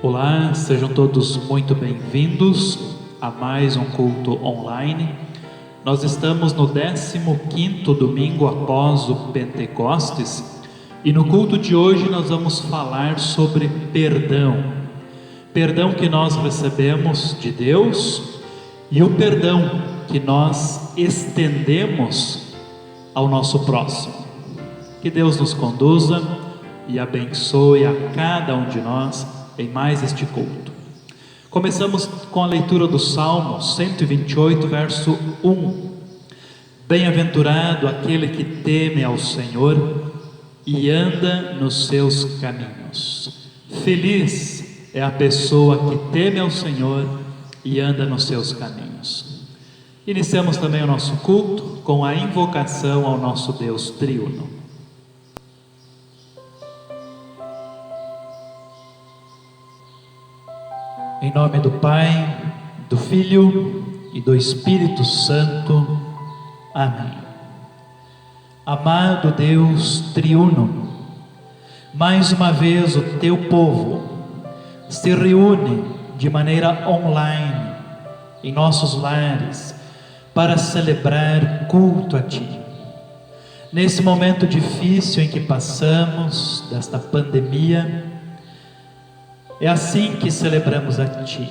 Olá, sejam todos muito bem-vindos a mais um culto online. Nós estamos no 15º domingo após o Pentecostes e no culto de hoje nós vamos falar sobre perdão. Perdão que nós recebemos de Deus e o perdão que nós estendemos ao nosso próximo. Que Deus nos conduza e abençoe a cada um de nós em mais este culto. Começamos com a leitura do Salmo 128, verso 1. Bem-aventurado aquele que teme ao Senhor e anda nos seus caminhos. Feliz é a pessoa que teme ao Senhor e anda nos seus caminhos. Iniciamos também o nosso culto com a invocação ao nosso Deus triuno. Em nome do Pai, do Filho e do Espírito Santo. Amém. Amado Deus triuno, mais uma vez o teu povo se reúne de maneira online em nossos lares para celebrar culto a Ti. Nesse momento difícil em que passamos desta pandemia, é assim que celebramos a Ti.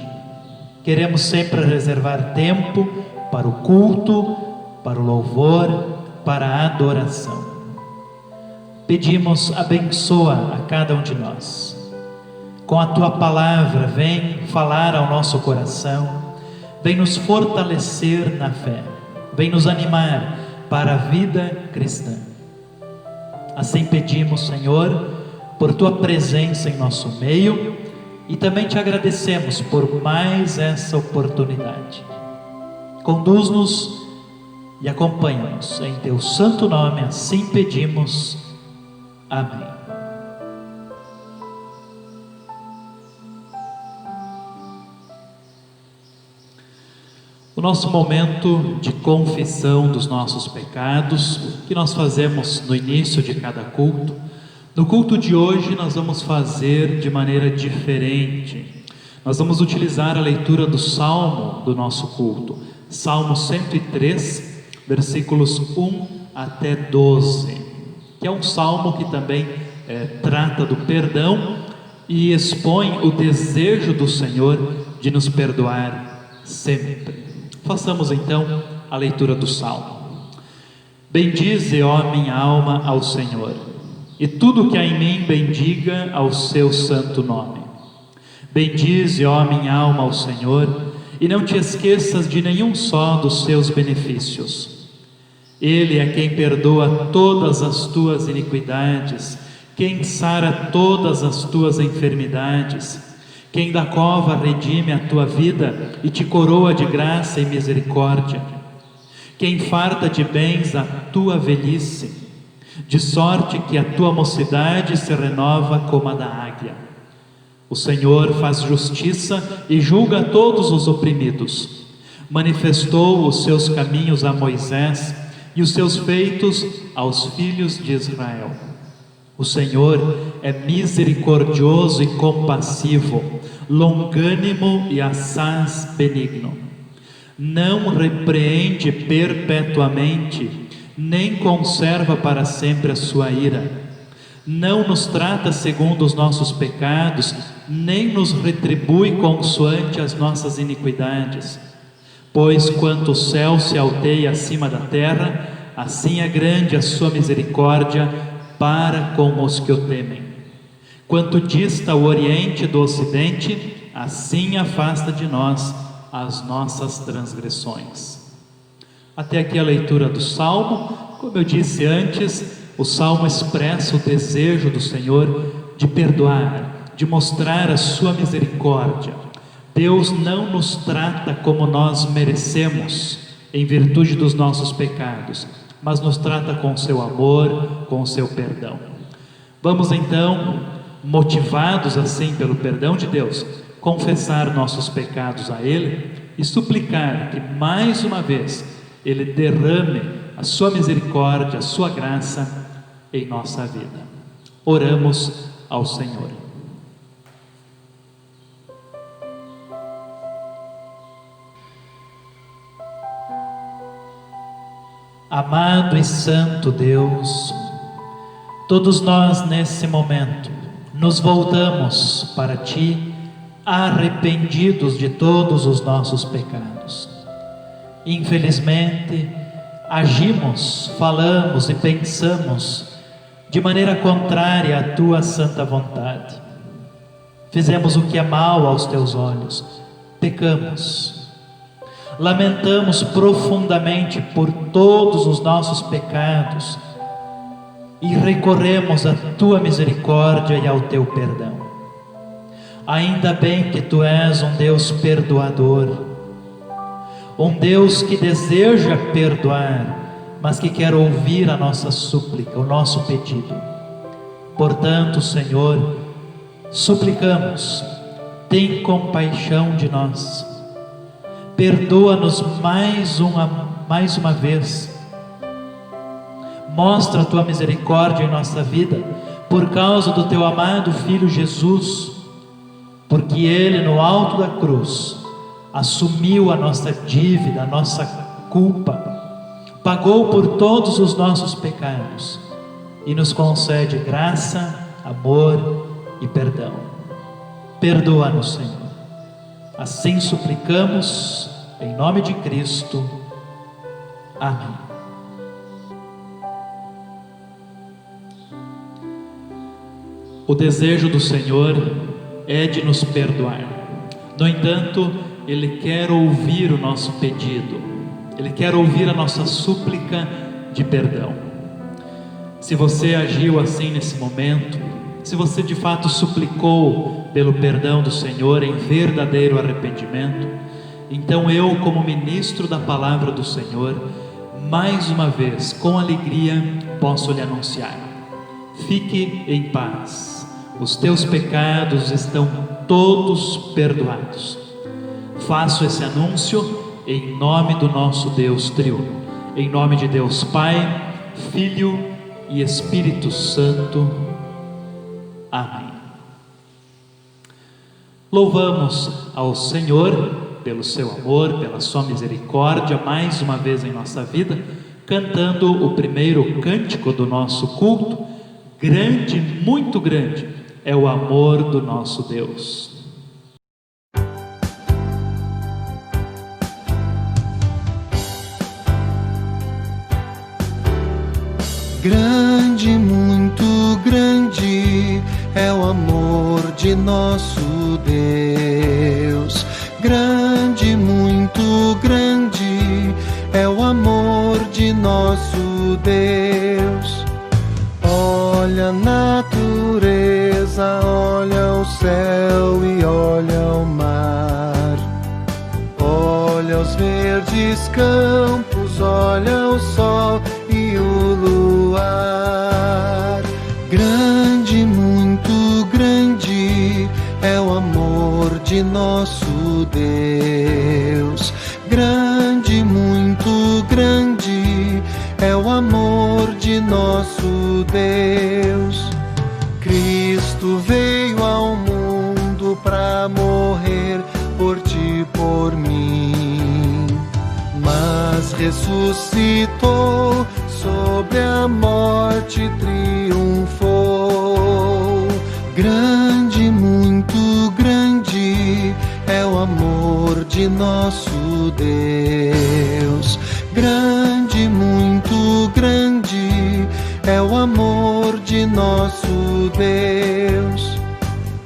Queremos sempre reservar tempo para o culto, para o louvor, para a adoração. Pedimos, abençoa a cada um de nós. Com a Tua palavra, vem falar ao nosso coração, vem nos fortalecer na fé, vem nos animar para a vida cristã. Assim pedimos, Senhor, por Tua presença em nosso meio, e também Te agradecemos por mais essa oportunidade. Conduz-nos e acompanha-nos. Em Teu santo nome, assim pedimos. Amém. O nosso momento de confissão dos nossos pecados, que nós fazemos no início de cada culto, no culto de hoje nós vamos fazer de maneira diferente. Nós vamos utilizar a leitura do Salmo do nosso culto, Salmo 103, versículos 1 até 12, que é um salmo que também trata do perdão e expõe o desejo do Senhor de nos perdoar sempre. Façamos então a leitura do Salmo. Bendize, ó minha alma, ao Senhor, e tudo que há em mim bendiga ao seu santo nome. Bendize, ó minha alma, ao Senhor, e não te esqueças de nenhum só dos seus benefícios. Ele é quem perdoa todas as tuas iniquidades, quem sara todas as tuas enfermidades, quem da cova redime a tua vida e te coroa de graça e misericórdia, quem farta de bens a tua velhice, de sorte que a tua mocidade se renova como a da águia. O Senhor faz justiça e julga todos os oprimidos. Manifestou os seus caminhos a Moisés e os seus feitos aos filhos de Israel. O Senhor é misericordioso e compassivo, longânimo e assaz benigno. Não repreende perpetuamente, nem conserva para sempre a sua ira. Não nos trata segundo os nossos pecados, nem nos retribui consoante as nossas iniquidades. Pois quanto o céu se alteia acima da terra, assim é grande a sua misericórdia para com os que o temem. Quanto dista o oriente do ocidente, assim afasta de nós as nossas transgressões. Até aqui a leitura do Salmo. Como eu disse antes, o Salmo expressa o desejo do Senhor de perdoar, de mostrar a sua misericórdia. Deus não nos trata como nós merecemos, em virtude dos nossos pecados, mas nos trata com o seu amor, com o seu perdão. Vamos então, motivados assim pelo perdão de Deus, confessar nossos pecados a Ele e suplicar que mais uma vez Ele derrame a sua misericórdia, a sua graça em nossa vida. Oramos ao Senhor. Amado e santo Deus, todos nós nesse momento nos voltamos para Ti, arrependidos de todos os nossos pecados. Infelizmente, agimos, falamos e pensamos de maneira contrária à Tua santa vontade. Fizemos o que é mal aos Teus olhos, pecamos. Lamentamos profundamente por todos os nossos pecados e recorremos à Tua misericórdia e ao Teu perdão. Ainda bem que Tu és um Deus perdoador, um Deus que deseja perdoar, mas que quer ouvir a nossa súplica, o nosso pedido. Portanto, Senhor, suplicamos, tem compaixão de nós, perdoa-nos mais uma vez, mostra a Tua misericórdia em nossa vida, por causa do Teu amado Filho Jesus, porque Ele no alto da cruz assumiu a nossa dívida, a nossa culpa, pagou por todos os nossos pecados e nos concede graça, amor e perdão. Perdoa-nos, Senhor. Assim suplicamos, em nome de Cristo. Amém. O desejo do Senhor é de nos perdoar. No entanto, Ele quer ouvir o nosso pedido, Ele quer ouvir a nossa súplica de perdão. Se você agiu assim nesse momento, se você de fato suplicou pelo perdão do Senhor em verdadeiro arrependimento, então eu, como ministro da palavra do Senhor, mais uma vez, com alegria, posso lhe anunciar: fique em paz, os teus pecados estão todos perdoados. Faço esse anúncio em nome do nosso Deus triuno, em nome de Deus Pai, Filho e Espírito Santo. Amém. Louvamos ao Senhor pelo seu amor, pela sua misericórdia, mais uma vez em nossa vida, cantando o primeiro cântico do nosso culto. Grande, muito grande é o amor do nosso Deus. Grande, muito grande é o amor de nosso Deus. Grande, muito grande é o amor de nosso Deus. Olha a natureza, olha o céu e olha o mar. Olha os verdes campos, olha o sol e o luar. Grande, muito grande é o amor de nosso Deus. Grande, muito grande é o amor de nosso Deus. Cristo veio ao mundo para morrer por ti e por mim, mas ressuscitou, sobre a morte triunfou. Grande, muito grande é o amor de nosso Deus. Grande, muito grande é o amor de nosso Deus.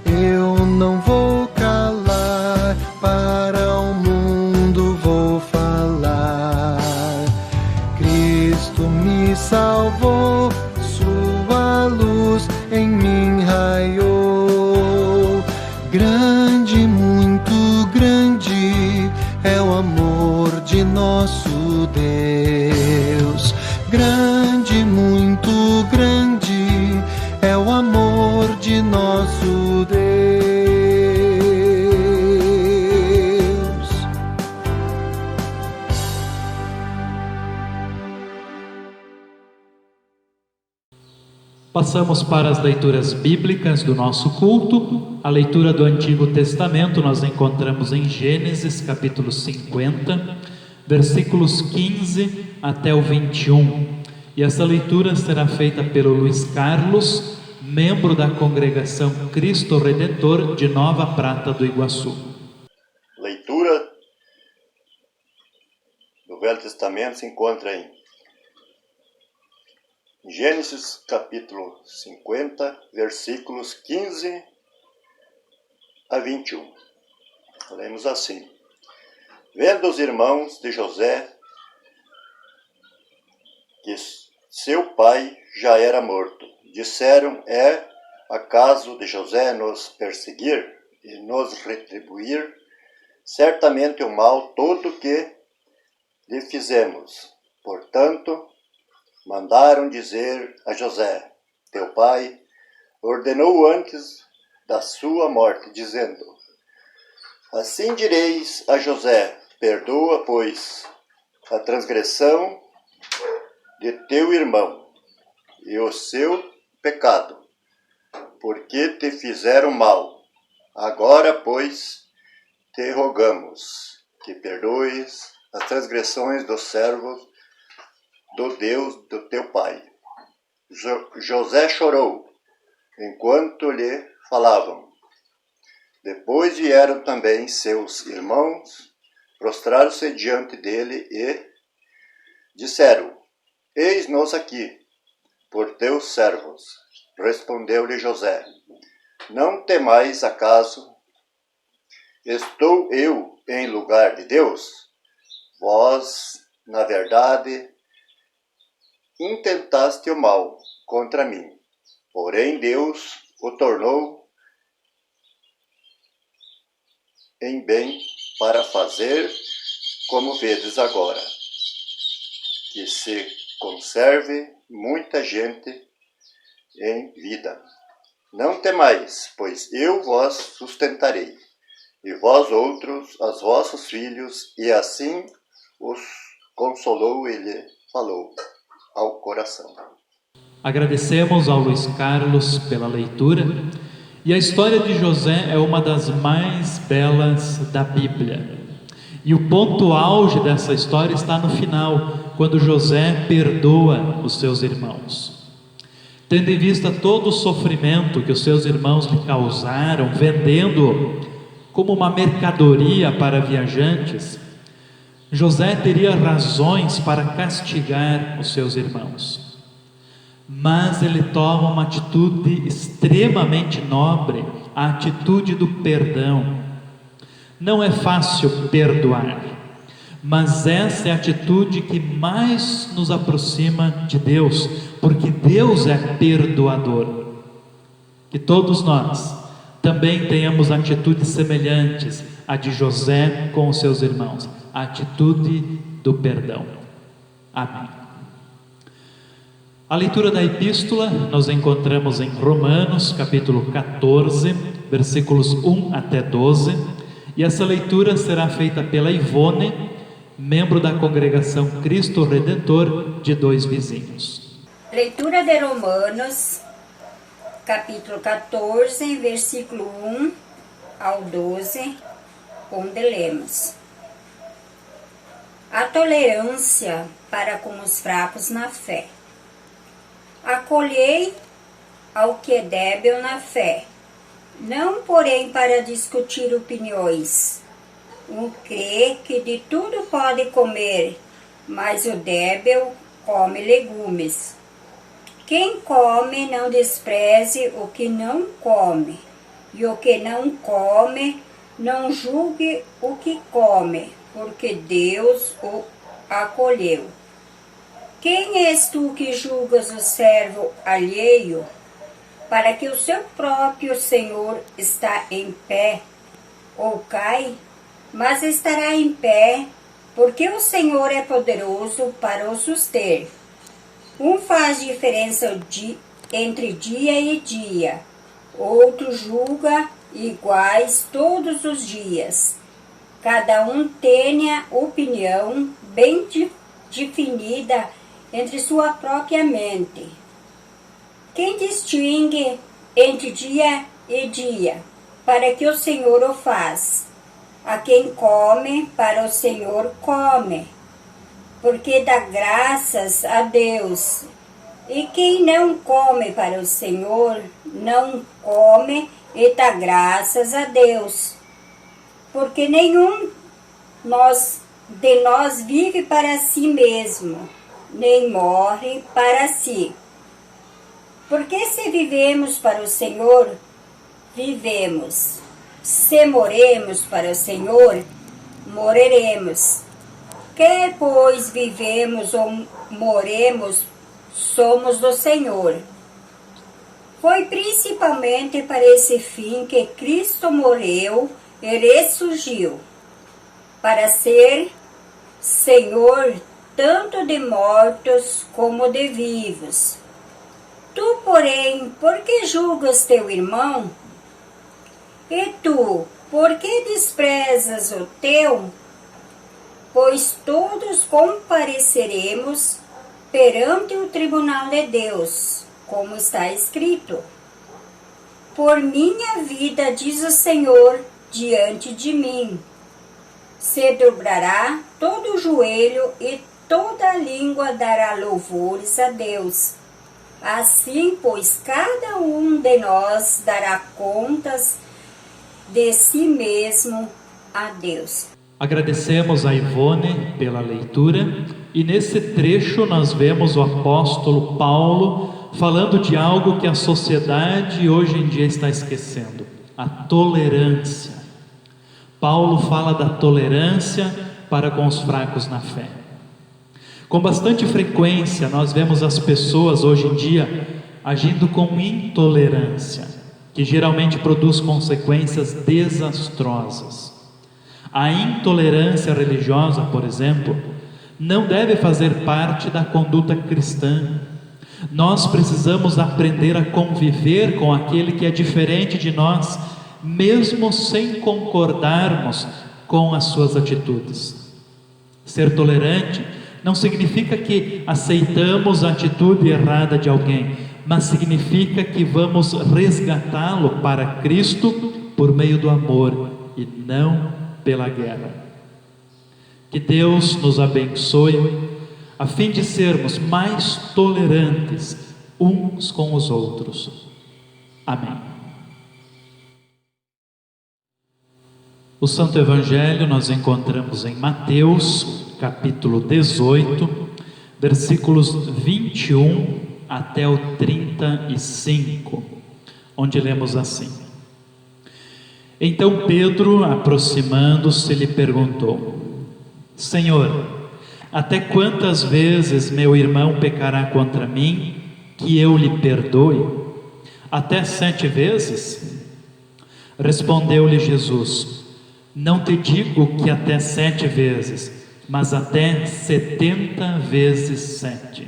Eu não vou calar, para o mundo vou falar. Cristo me salvou, sua luz em mim raiou. Grande, muito grande é o amor de nosso Deus. Grande, muito grande é o amor de nosso Deus. Passamos para as leituras bíblicas do nosso culto. A leitura do Antigo Testamento nós encontramos em Gênesis capítulo 50, versículos 15 até o 21. E essa leitura será feita pelo Luiz Carlos, membro da congregação Cristo Redentor de Nova Prata do Iguaçu. Leitura do Velho Testamento se encontra em Gênesis capítulo 50, versículos 15 a 21. Lemos assim: Vendo os irmãos de José que seu pai já era morto, disseram: É acaso de José nos perseguir e nos retribuir certamente o mal todo que lhe fizemos? Portanto, mandaram dizer a José: Teu pai ordenou antes da sua morte, dizendo: Assim direis a José: Perdoa, pois, a transgressão de teu irmão e o seu pecado, porque te fizeram mal. Agora, pois, te rogamos que perdoes as transgressões dos servos do Deus do teu pai. José chorou enquanto lhe falavam. Depois vieram também seus irmãos, prostraram-se diante dele e disseram: Eis-nos aqui, por teus servos. Respondeu-lhe José: Não temais, acaso estou eu em lugar de Deus? Vós, na verdade, intentaste o mal contra mim, porém Deus o tornou em bem para fazer como vedes agora, que se conserve muita gente em vida. Não temais, pois eu vos sustentarei, e vós outros, os vossos filhos. E assim os consolou e lhe falou ao coração. Agradecemos ao Luiz Carlos pela leitura. E a história de José é uma das mais belas da Bíblia. E o ponto auge dessa história está no final, quando José perdoa os seus irmãos. Tendo em vista todo o sofrimento que os seus irmãos lhe causaram, vendendo-o como uma mercadoria para viajantes, José teria razões para castigar os seus irmãos. Mas ele toma uma atitude extremamente nobre, a atitude do perdão. Não é fácil perdoar, mas essa é a atitude que mais nos aproxima de Deus, porque Deus é perdoador. Que todos nós também tenhamos atitudes semelhantes à de José com os seus irmãos, a atitude do perdão. Amém. A leitura da epístola nós encontramos em Romanos capítulo 14, versículos 1 até 12. E essa leitura será feita pela Ivone, membro da congregação Cristo Redentor de Dois Vizinhos. Leitura de Romanos, capítulo 14, versículo 1 ao 12, onde lemos: A tolerância para com os fracos na fé. Acolhei ao que é débil na fé, não porém para discutir opiniões. Um crê que de tudo pode comer, mas o débil come legumes. Quem come não despreze o que não come, e o que não come não julgue o que come, porque Deus o acolheu. Quem és tu que julgas o servo alheio, para que o seu próprio Senhor está em pé ou cai? Mas estará em pé, porque o Senhor é poderoso para o suster. Um faz diferença entre dia e dia, outro julga iguais todos os dias. Cada um tenha opinião bem definida entre sua própria mente. Quem distingue entre dia e dia, para que o Senhor o faz? A quem come, para o Senhor come. porque dá graças a Deus. E quem não come para o Senhor, não come e dá graças a Deus. Porque nenhum de nós vive para si mesmo, nem morre para si. Porque se vivemos para o Senhor, vivemos. Se morremos para o Senhor, morreremos. Quer pois vivemos ou morremos, somos do Senhor. Foi principalmente para esse fim que Cristo morreu e ressurgiu, para ser Senhor tanto de mortos como de vivos. Tu, porém, por que julgas teu irmão? E tu, por que desprezas o teu? Pois todos compareceremos perante o tribunal de Deus, como está escrito. Por minha vida, diz o Senhor, diante de mim, se dobrará todo o joelho e toda a língua dará louvores a Deus. Assim, pois, cada um de nós dará contas de si mesmo a Deus. Agradecemos a Ivone pela leitura, e nesse trecho nós vemos o apóstolo Paulo falando de algo que a sociedade hoje em dia está esquecendo: a tolerância. Paulo fala da tolerância para com os fracos na fé. Com bastante frequência nós vemos as pessoas hoje em dia agindo com intolerância, que geralmente produz consequências desastrosas. A intolerância religiosa, por exemplo, não deve fazer parte da conduta cristã. Nós precisamos aprender a conviver com aquele que é diferente de nós, mesmo sem concordarmos com as suas atitudes. Ser tolerante não significa que aceitamos a atitude errada de alguém, mas significa que vamos resgatá-lo para Cristo por meio do amor e não pela guerra. Que Deus nos abençoe a fim de sermos mais tolerantes uns com os outros. Amém. O Santo Evangelho nós encontramos em Mateus, capítulo 18, versículos 21 até o 35, onde lemos assim: Então Pedro, aproximando-se, lhe perguntou: Senhor, até quantas vezes meu irmão pecará contra mim, que eu lhe perdoe? Até 7 vezes? Respondeu-lhe Jesus: Não te digo que até 7 vezes, mas até 70 vezes 7.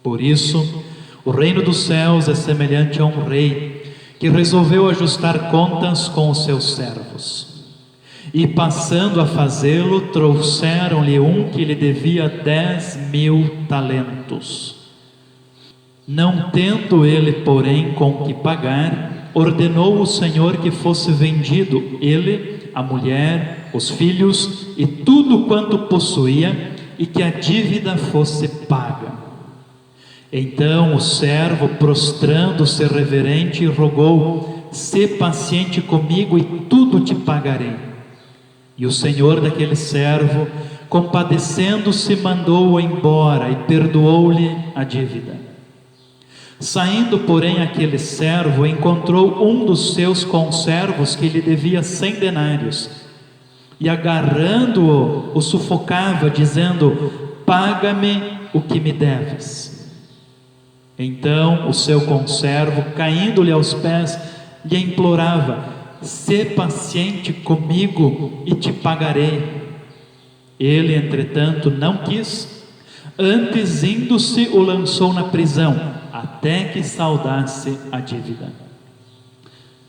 Por isso, o reino dos céus é semelhante a um rei que resolveu ajustar contas com os seus servos. E passando a fazê-lo, trouxeram-lhe um que lhe devia 10.000 talentos. Não tendo ele, porém, com que pagar, ordenou o Senhor que fosse vendido, ele, a mulher, os filhos e tudo quanto possuía, e que a dívida fosse paga. Então o servo, prostrando-se reverente, rogou: Sê paciente comigo e tudo te pagarei. E o senhor daquele servo, compadecendo-se, mandou-o embora e perdoou-lhe a dívida. Saindo, porém, aquele servo encontrou um dos seus conservos que lhe devia 100 denários, e agarrando-o, o sufocava, dizendo: Paga-me o que me deves. Então o seu conservo, caindo-lhe aos pés, lhe implorava: Sê paciente comigo e te pagarei. Ele, entretanto, não quis, antes indo-se o lançou na prisão, até que saldasse a dívida.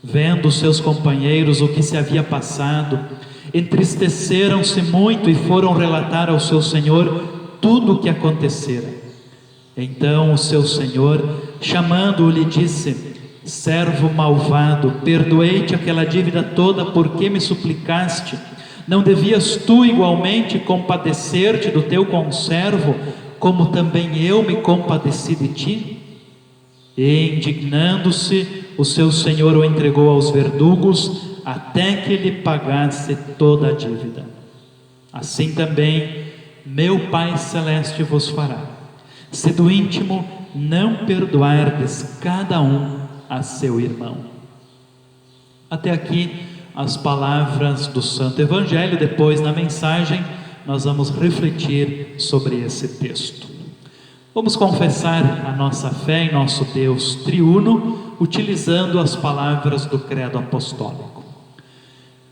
Vendo seus companheiros o que se havia passado, entristeceram-se muito e foram relatar ao seu senhor tudo o que acontecera. Então o seu senhor, chamando-o, lhe disse: Servo malvado, perdoei-te aquela dívida toda porque me suplicaste. Não devias tu igualmente compadecer-te do teu conservo, como também eu me compadeci de ti? E, indignando-se, o seu senhor o entregou aos verdugos, até que lhe pagasse toda a dívida. Assim também meu Pai Celeste vos fará, se do íntimo não perdoardes cada um a seu irmão. Até aqui as palavras do Santo Evangelho. Depois, na mensagem, nós vamos refletir sobre esse texto. Vamos confessar a nossa fé em nosso Deus triuno, utilizando as palavras do Credo Apostólico.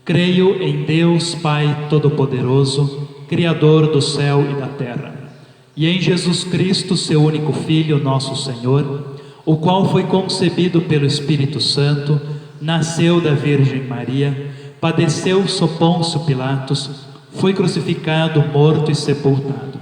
Creio em Deus Pai Todo-Poderoso, Criador do céu e da terra, e em Jesus Cristo, seu único Filho, nosso Senhor, o qual foi concebido pelo Espírito Santo, nasceu da Virgem Maria, padeceu sob Pôncio Pilatos, foi crucificado, morto e sepultado.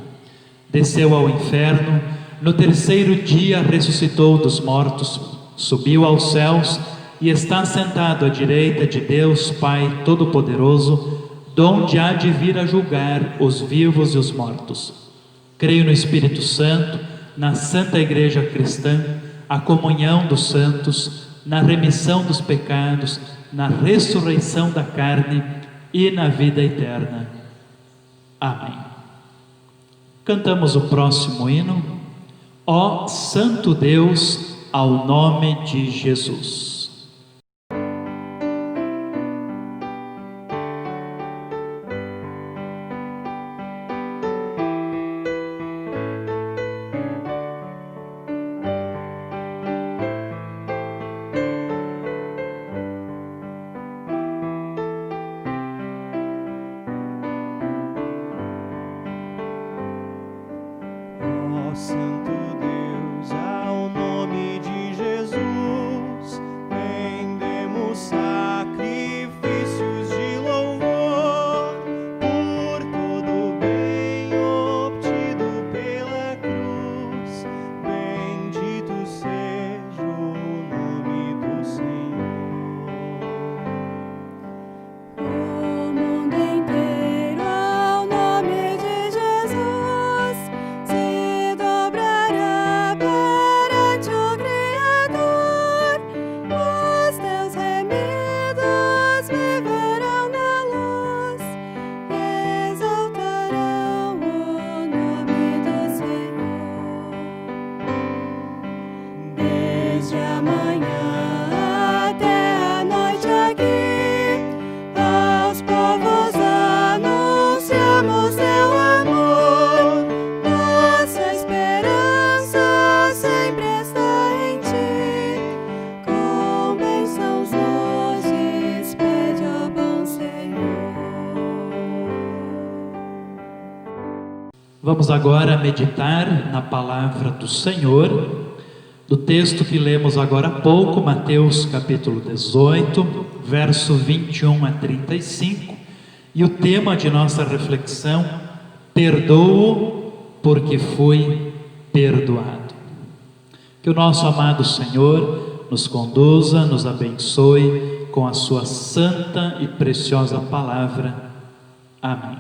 Desceu ao inferno, no terceiro dia ressuscitou dos mortos, subiu aos céus e está sentado à direita de Deus Pai Todo-Poderoso, donde há de vir a julgar os vivos e os mortos. Creio no Espírito Santo, na Santa Igreja Cristã, a comunhão dos santos, na remissão dos pecados, na ressurreição da carne e na vida eterna. Amém. Cantamos o próximo hino. Ó Santo Deus, ao nome de Jesus. Santo Deus, ao nome de Jesus, rendemos sacrifícios de louvor por todo o bem obtido pela cruz. Bendito seja o nome do Senhor. O mundo inteiro ao nome de Jesus se dobrará perante o Criador. Os teus remidos viverão na luz e exaltarão o nome do Senhor. Desde a manhã até a noite aqui, aos povos anunciamos teu amor. Nossa esperança sempre está em ti. Com bênçãos nos despede, ó bom Senhor. Vamos agora meditar na palavra do Senhor, do texto que lemos agora há pouco, Mateus capítulo 18, verso 21 a 35, e o tema de nossa reflexão: perdoo porque fui perdoado. Que o nosso amado Senhor nos conduza, nos abençoe com a sua santa e preciosa palavra. Amém.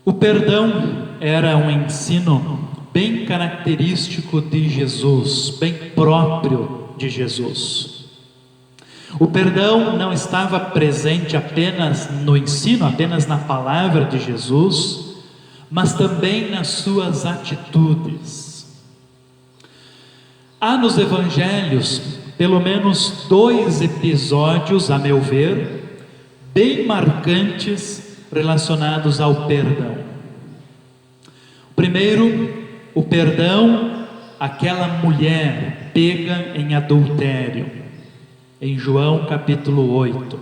O perdão era um ensino bem característico de Jesus, bem próprio de Jesus. O perdão não estava presente apenas no ensino, apenas na palavra de Jesus, mas também nas suas atitudes. Há nos evangelhos pelo menos 2 episódios, a meu ver, bem marcantes relacionados ao perdão. O primeiro, o perdão àquela mulher pega em adultério, em João capítulo 8.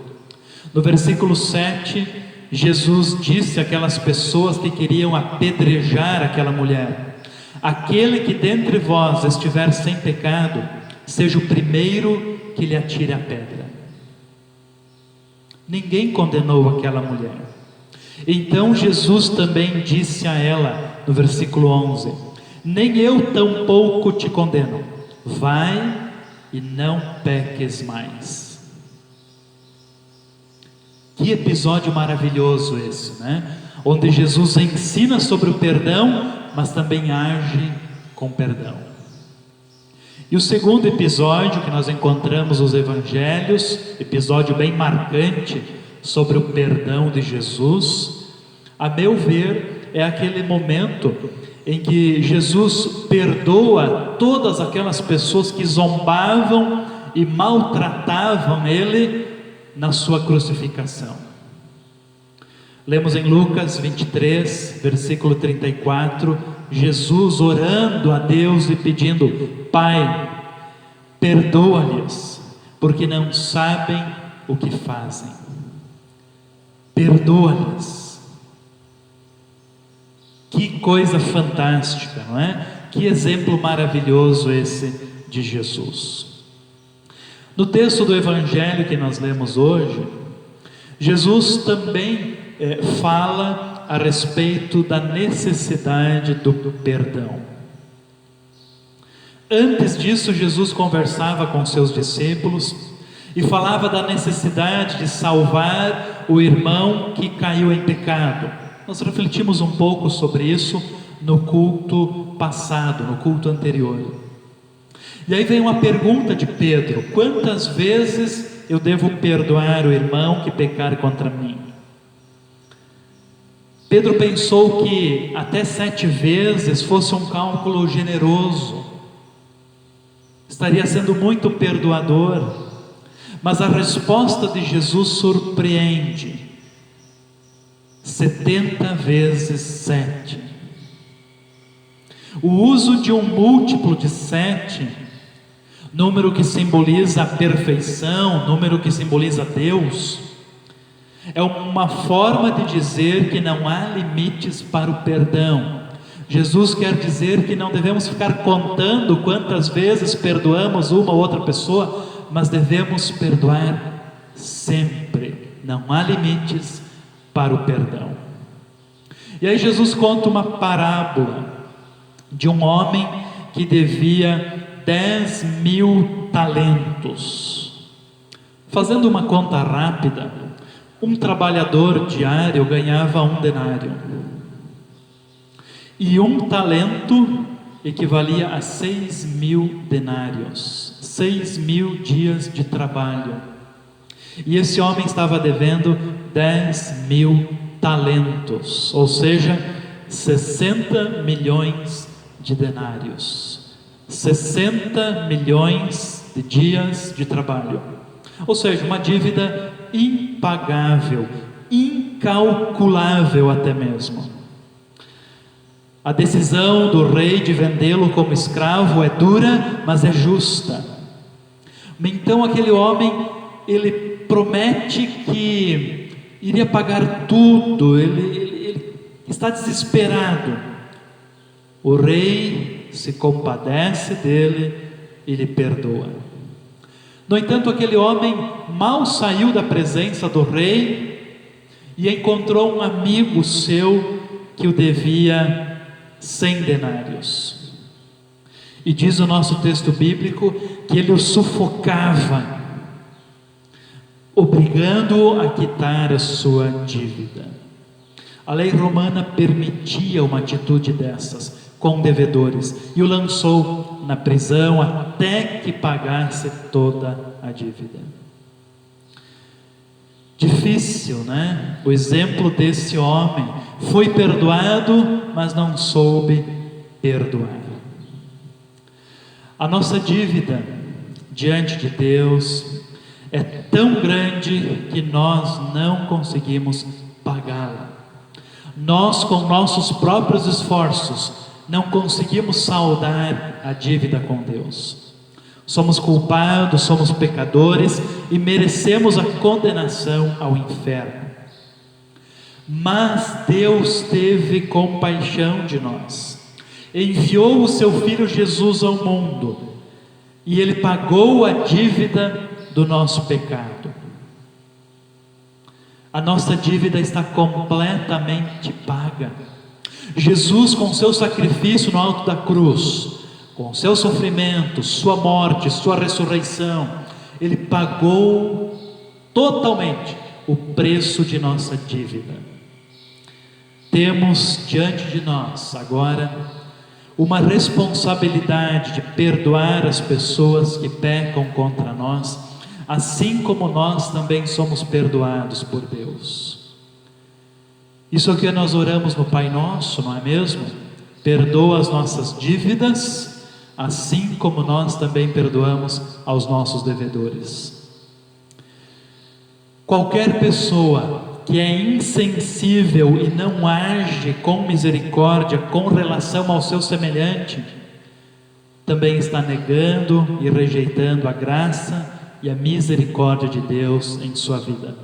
No versículo 7, Jesus disse àquelas pessoas que queriam apedrejar aquela mulher: aquele que dentre vós estiver sem pecado, seja o primeiro que lhe atire a pedra. Ninguém condenou aquela mulher. Então Jesus também disse a ela, no versículo 11: nem eu tampouco te condeno, vai e não peques mais. Que episódio maravilhoso esse, né? Onde Jesus ensina sobre o perdão, mas também age com perdão. E o segundo episódio que nós encontramos nos Evangelhos, episódio bem marcante sobre o perdão de Jesus, a meu ver, é aquele momento em que Jesus perdoa todas aquelas pessoas que zombavam e maltratavam Ele na sua crucificação. Lemos em Lucas 23, versículo 34, Jesus orando a Deus e pedindo: Pai, perdoa-lhes, porque não sabem o que fazem. Perdoa-lhes. Que coisa fantástica, não é? Que exemplo maravilhoso esse de Jesus. No texto do Evangelho que nós lemos hoje, Jesus também fala a respeito da necessidade do perdão. Antes disso, Jesus conversava com seus discípulos e falava da necessidade de salvar o irmão que caiu em pecado. Nós refletimos um pouco sobre isso no culto passado, no culto anterior. E aí vem uma pergunta de Pedro: quantas vezes eu devo perdoar o irmão que pecar contra mim? Pedro pensou que até 7 vezes fosse um cálculo generoso, estaria sendo muito perdoador, mas a resposta de Jesus surpreende: 70 vezes 7. O uso de um múltiplo de 7, número que simboliza a perfeição, número que simboliza Deus, é uma forma de dizer que não há limites para o perdão. Jesus quer dizer que não devemos ficar contando quantas vezes perdoamos uma ou outra pessoa, mas devemos perdoar sempre. Não há limites para o perdão. E aí Jesus conta uma parábola de um homem que devia 10.000 talentos. Fazendo uma conta rápida, um trabalhador diário ganhava 1 denário. E 1 talento equivalia a 6.000 denários, 6.000 dias de trabalho. E esse homem estava devendo 10.000 talentos, ou seja, 60 milhões de denários, 60 milhões de dias de trabalho. Ou seja, uma dívida impagável, incalculável até mesmo. A decisão do rei de vendê-lo como escravo é dura, mas é justa. Então aquele homem, ele promete que iria pagar tudo, ele está desesperado. O rei se compadece dele e lhe perdoa. No entanto, aquele homem mal saiu da presença do rei e encontrou um amigo seu que o devia 100 denários. E diz o nosso texto bíblico que ele o sufocava, obrigando-o a quitar a sua dívida. A lei romana permitia uma atitude dessas com devedores e o lançou na prisão até que pagasse toda a dívida. Difícil, né? O exemplo desse homem foi perdoado, mas não soube perdoar. A nossa dívida diante de Deus é tão grande que nós não conseguimos pagá-la. Nós, com nossos próprios esforços, não conseguimos saldar a dívida com Deus. Somos culpados, somos pecadores e merecemos a condenação ao inferno. Mas Deus teve compaixão de nós, enviou o seu Filho Jesus ao mundo e Ele pagou a dívida do nosso pecado. A nossa dívida está completamente paga. Jesus, com seu sacrifício no alto da cruz, com seu sofrimento, sua morte, sua ressurreição, Ele pagou totalmente o preço de nossa dívida. Temos diante de nós agora uma responsabilidade de perdoar as pessoas que pecam contra nós, assim como nós também somos perdoados por Deus. Isso é o que nós oramos no Pai Nosso, não é mesmo? Perdoa as nossas dívidas, assim como nós também perdoamos aos nossos devedores. Qualquer pessoa que é insensível e não age com misericórdia com relação ao seu semelhante, também está negando e rejeitando a graça e a misericórdia de Deus em sua vida.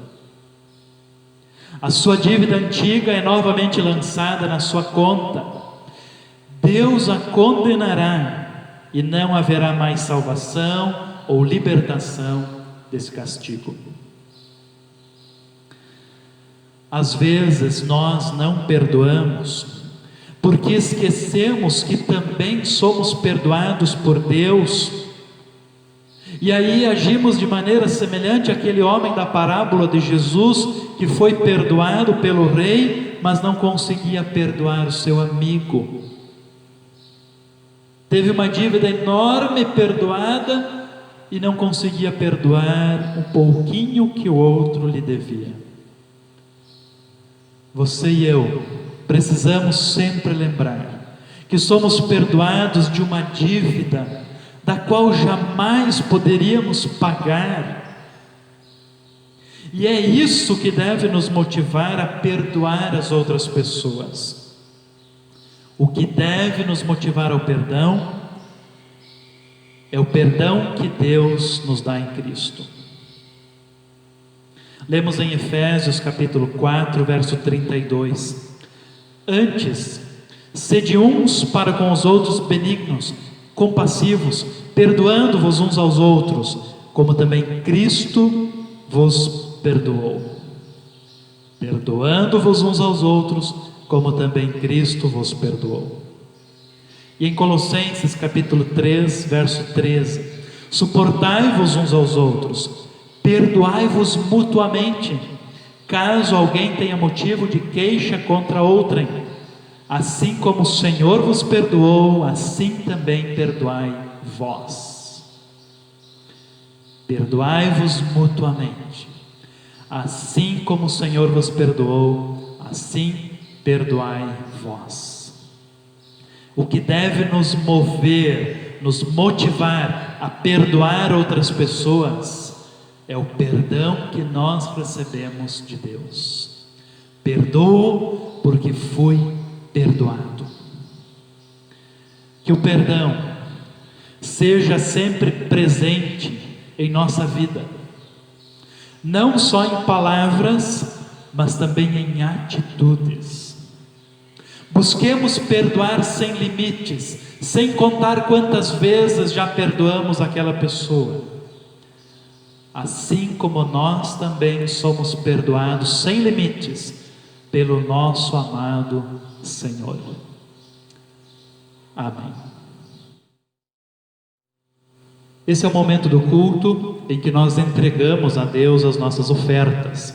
A sua dívida antiga é novamente lançada na sua conta. Deus a condenará e não haverá mais salvação ou libertação desse castigo. Às vezes nós não perdoamos porque esquecemos que também somos perdoados por Deus, e aí agimos de maneira semelhante àquele homem da parábola de Jesus que foi perdoado pelo rei, mas não conseguia perdoar o seu amigo. Teve uma dívida enorme perdoada e não conseguia perdoar um pouquinho que o outro lhe devia. Você e eu precisamos sempre lembrar que somos perdoados de uma dívida da qual jamais poderíamos pagar, e é isso que deve nos motivar a perdoar as outras pessoas. O que deve nos motivar ao perdão é o perdão que Deus nos dá em Cristo. Lemos em Efésios capítulo 4, verso 32. Antes, sede uns para com os outros benignos, compassivos, perdoando-vos uns aos outros, como também Cristo vos perdoou. Perdoando-vos uns aos outros, como também Cristo vos perdoou. E em Colossenses capítulo 3, verso 13. Suportai-vos uns aos outros, perdoai-vos mutuamente, caso alguém tenha motivo de queixa contra outrem. Assim como o Senhor vos perdoou, assim também perdoai vós. Perdoai-vos mutuamente. Assim como o Senhor vos perdoou, assim perdoai vós. O que deve nos mover, nos motivar a perdoar outras pessoas, é o perdão que nós recebemos de Deus. Perdoo porque fui perdoado. Que o perdão seja sempre presente em nossa vida, não só em palavras, mas também em atitudes. Busquemos perdoar sem limites, sem contar quantas vezes já perdoamos aquela pessoa. Assim como nós também somos perdoados sem limites pelo nosso amado Senhor. Amém. Esse é o momento do culto em que nós entregamos a Deus as nossas ofertas.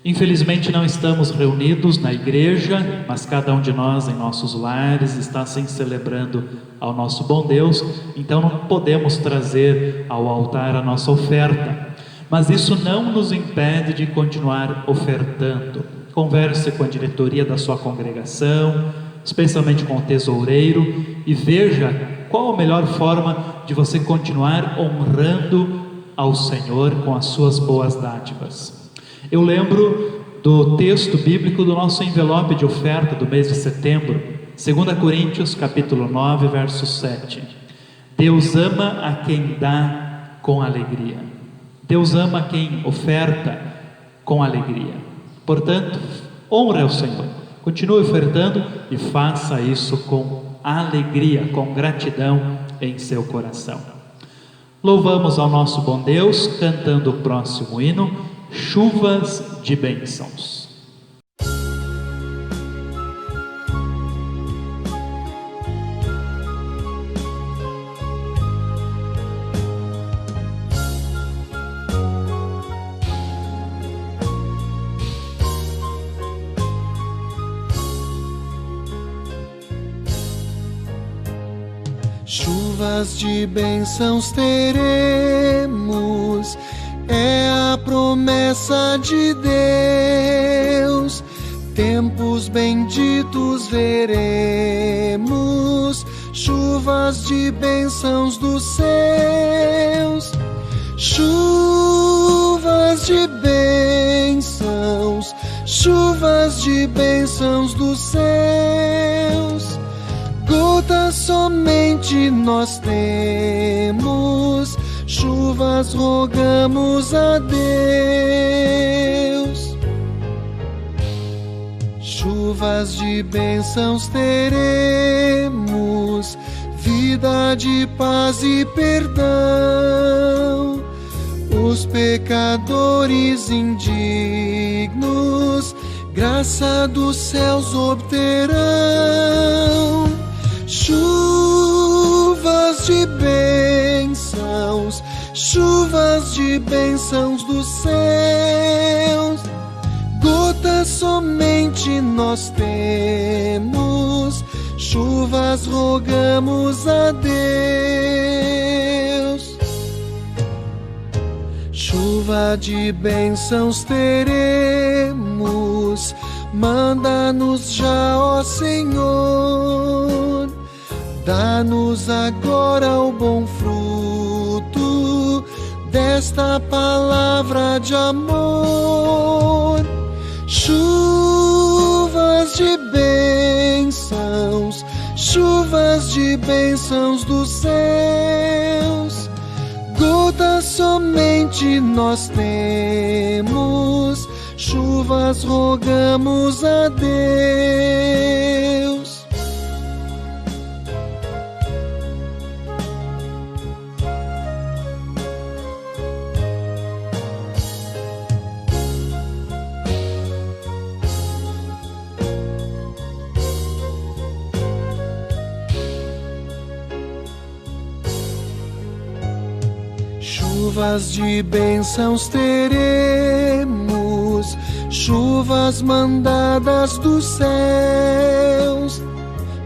Infelizmente não estamos reunidos na igreja, mas cada um de nós em nossos lares está assim celebrando ao nosso bom Deus, então não podemos trazer ao altar a nossa oferta, mas isso não nos impede de continuar ofertando. Converse com a diretoria da sua congregação, especialmente com o tesoureiro, e veja qual a melhor forma de você continuar honrando ao Senhor com as suas boas dádivas. Eu lembro do texto bíblico do nosso envelope de oferta do mês de setembro, 2 Coríntios capítulo 9, verso 7. Deus ama a quem dá com alegria. Deus ama quem oferta com alegria. Portanto, honre ao Senhor, continue ofertando e faça isso com alegria, com gratidão em seu coração. Louvamos ao nosso bom Deus, cantando o próximo hino, Chuvas de Bênçãos. Chuvas de bênçãos teremos, é a promessa de Deus. Tempos benditos veremos, chuvas de bênçãos dos céus. Chuvas de bênçãos, chuvas de bênçãos dos céus. Gotas somente nós temos, chuvas rogamos a Deus. Chuvas de bênçãos teremos, vida de paz e perdão. Os pecadores indignos, graça dos céus obterão. Chuvas de bênçãos, chuvas de bênçãos dos céus. Gotas somente nós temos, chuvas rogamos a Deus. Chuva de bênçãos teremos, manda-nos já, ó Senhor. Dá-nos agora o bom fruto desta palavra de amor. Chuvas de bênçãos, chuvas de bênçãos dos céus. Gotas somente nós temos, chuvas rogamos a Deus. Chuvas de bênçãos teremos, chuvas mandadas dos céus.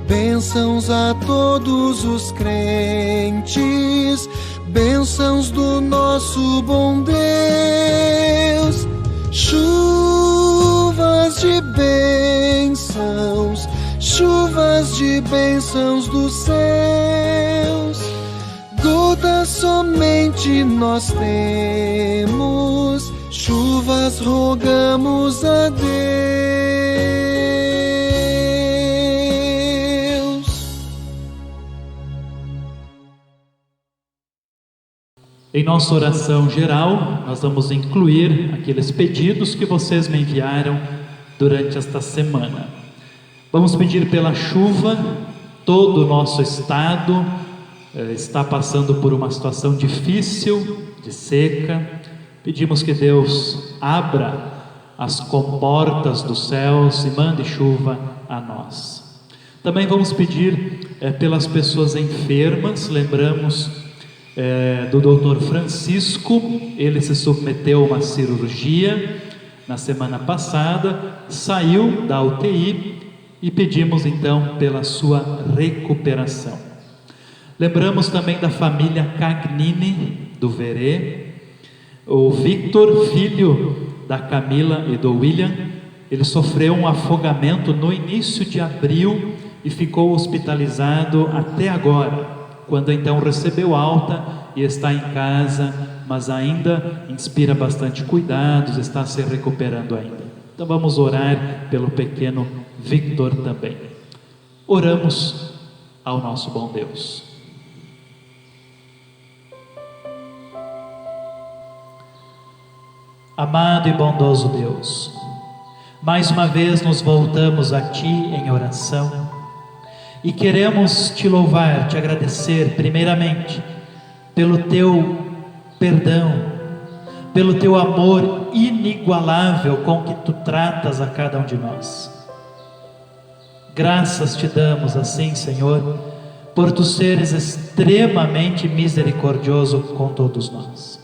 Bênçãos a todos os crentes, bênçãos do nosso bom Deus. Chuvas de bênçãos, chuvas de bênçãos dos céus. Gotas somente nós temos, chuvas rogamos a Deus. Em nossa oração geral, nós vamos incluir aqueles pedidos que vocês me enviaram durante esta semana. Vamos pedir pela chuva. Todo o nosso estado está passando por uma situação difícil, de seca. Pedimos que Deus abra as comportas dos céus e mande chuva a nós. Também vamos pedir pelas pessoas enfermas. Lembramos do Dr. Francisco. Ele se submeteu a uma cirurgia na semana passada, saiu da UTI e pedimos então pela sua recuperação. Lembramos também da família Cagnini do Verê. O Victor, filho da Camila e do William, ele sofreu um afogamento no início de abril e ficou hospitalizado até agora, quando então recebeu alta e está em casa, mas ainda inspira bastante cuidados, está se recuperando ainda. Então vamos orar pelo pequeno Victor também. Oramos ao nosso bom Deus. Amado e bondoso Deus, mais uma vez nos voltamos a Ti em oração e queremos Te louvar, Te agradecer primeiramente pelo Teu perdão, pelo Teu amor inigualável com que Tu tratas a cada um de nós. Graças Te damos assim, Senhor, por Tu seres extremamente misericordioso com todos nós.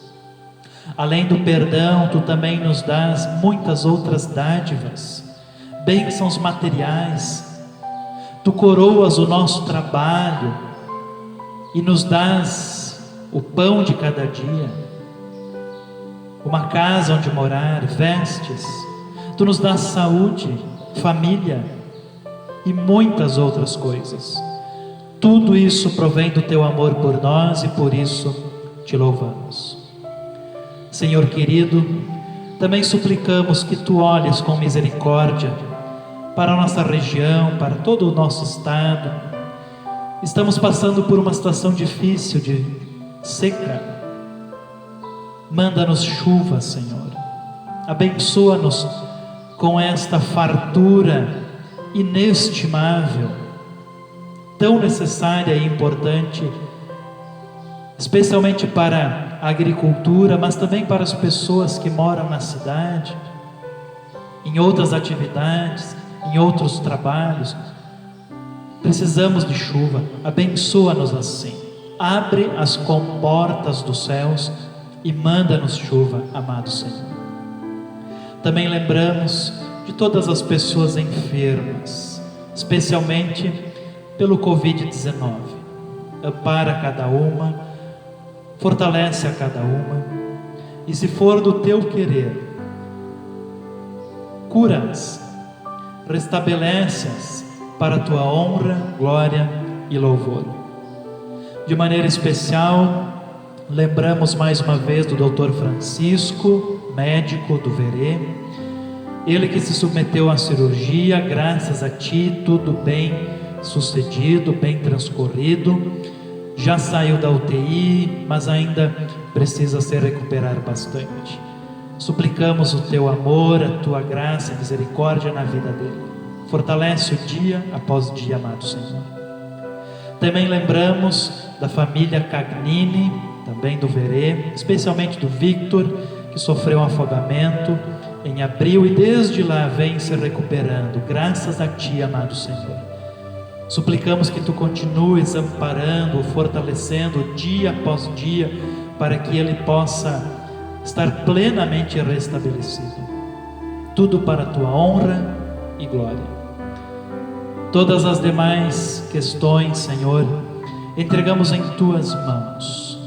Além do perdão, Tu também nos dás muitas outras dádivas, bênçãos materiais. Tu coroas o nosso trabalho e nos dás o pão de cada dia, uma casa onde morar, vestes. Tu nos dás saúde, família e muitas outras coisas. Tudo isso provém do teu amor por nós e por isso te louvamos. Senhor querido, também suplicamos que tu olhes com misericórdia para a nossa região, para todo o nosso estado. Estamos passando por uma situação difícil de seca. Manda-nos chuva, Senhor. Abençoa-nos com esta fartura inestimável, tão necessária e importante, especialmente para a agricultura, mas também para as pessoas que moram na cidade, em outras atividades, em outros trabalhos. Precisamos de chuva. Abençoa-nos assim. Abre as comportas dos céus e manda-nos chuva, amado Senhor. Também lembramos de todas as pessoas enfermas, especialmente pelo Covid-19. Ampara cada uma, fortalece a cada uma, e se for do teu querer, cura-as, restabelece-as para a tua honra, glória e louvor. De maneira especial, lembramos mais uma vez do Dr. Francisco, médico do Verê, ele que se submeteu à cirurgia. Graças a ti, tudo bem sucedido, bem transcorrido, já saiu da UTI, mas ainda precisa se recuperar bastante. Suplicamos o teu amor, a tua graça e misericórdia na vida dele. Fortalece o dia após dia, amado Senhor. Também lembramos da família Cagnini, também do Verê, especialmente do Victor, que sofreu um afogamento em abril e desde lá vem se recuperando, graças a ti, amado Senhor. Suplicamos que tu continues amparando, fortalecendo dia após dia, para que ele possa estar plenamente restabelecido. Tudo para a tua honra e glória. Todas as demais questões, Senhor, entregamos em tuas mãos.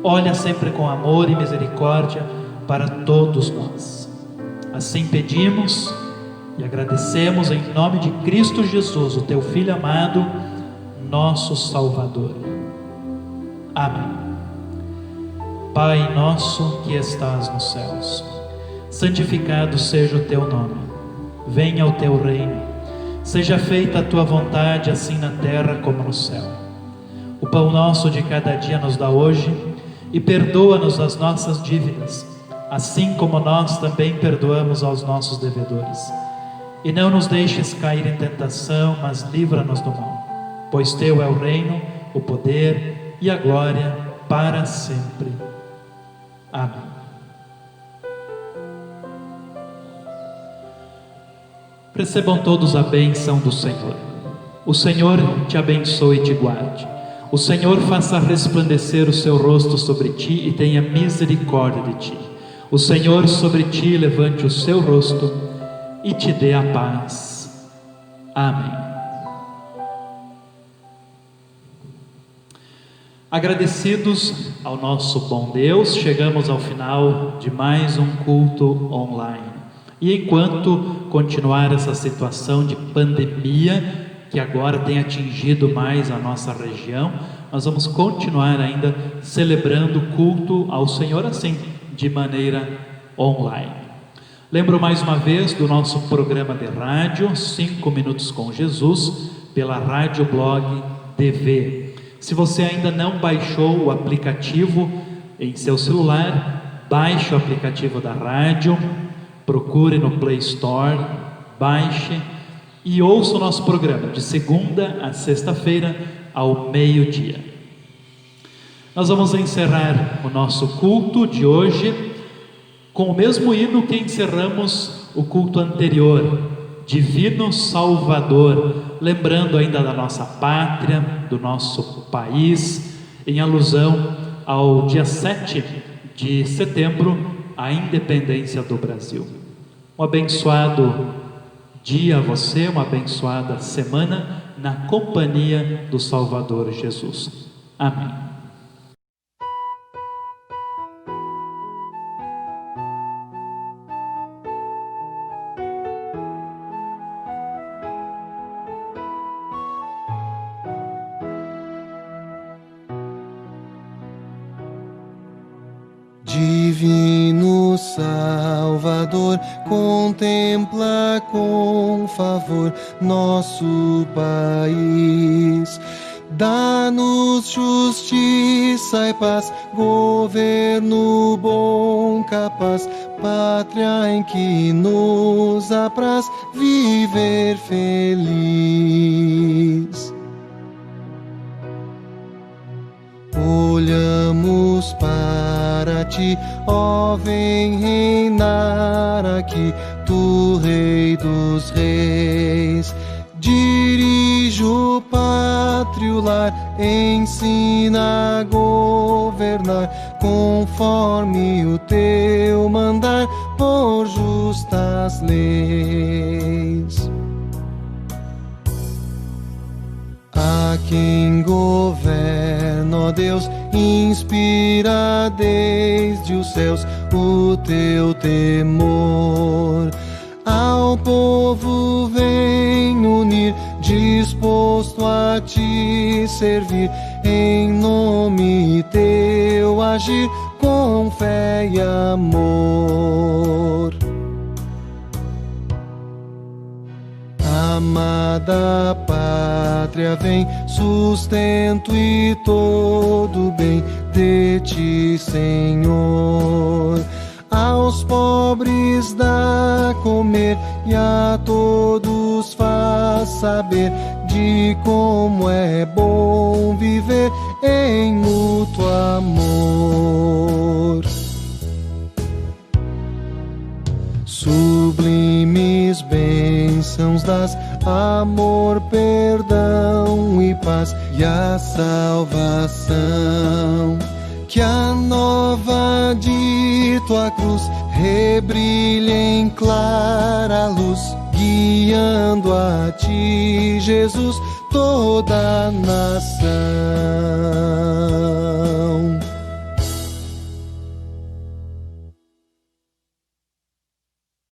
Olha sempre com amor e misericórdia para todos nós. Assim pedimos e agradecemos em nome de Cristo Jesus, o teu Filho amado, nosso Salvador. Amém. Pai nosso que estás nos céus, santificado seja o teu nome. Venha o teu reino. Seja feita a tua vontade, assim na terra como no céu. O pão nosso de cada dia nos dá hoje, e perdoa-nos as nossas dívidas, assim como nós também perdoamos aos nossos devedores. E não nos deixes cair em tentação, mas livra-nos do mal. Pois teu é o reino, o poder e a glória para sempre. Amém. Recebam todos a bênção do Senhor. O Senhor te abençoe e te guarde. O Senhor faça resplandecer o seu rosto sobre ti e tenha misericórdia de ti. O Senhor sobre ti levante o seu rosto e te dê a paz. Amém. Agradecidos ao nosso bom Deus, chegamos ao final de mais um culto online. E enquanto continuar essa situação de pandemia, que agora tem atingido mais a nossa região, nós vamos continuar ainda celebrando o culto ao Senhor assim, de maneira online. Lembro mais uma vez do nosso programa de rádio, 5 Minutos com Jesus, pela Rádio Blog TV. Se você ainda não baixou o aplicativo em seu celular, baixe o aplicativo da rádio, procure no Play Store, baixe e ouça o nosso programa de segunda a sexta-feira ao meio-dia. Nós vamos encerrar o nosso culto de hoje com o mesmo hino que encerramos o culto anterior, Divino Salvador, lembrando ainda da nossa pátria, do nosso país, em alusão ao dia 7 de setembro, a independência do Brasil. Um abençoado dia a você, uma abençoada semana na companhia do Salvador Jesus. Amém. Divino Salvador, contempla com favor nosso país. Dá-nos justiça e paz, governo bom, capaz, pátria em que nos apraz viver feliz. Olhamos para ti, ó, vem reinar aqui, tu Rei dos Reis. Dirige o pátrio lar, ensina a governar, conforme o teu mandar, por justas leis. A quem governa, ó Deus, inspira desde os céus o teu temor. Ao povo vem unir, disposto a te servir, em nome teu agir, com fé e amor. Amada pátria, vem, sustento e todo bem de ti, Senhor. Aos pobres dá comer e a todos faz saber de como é bom viver em mútuo amor. Sublimes bênçãos das, amor, perdão e paz, e a salvação. Que a nova de tua cruz rebrilhe em clara luz, guiando a ti, Jesus, toda a nação.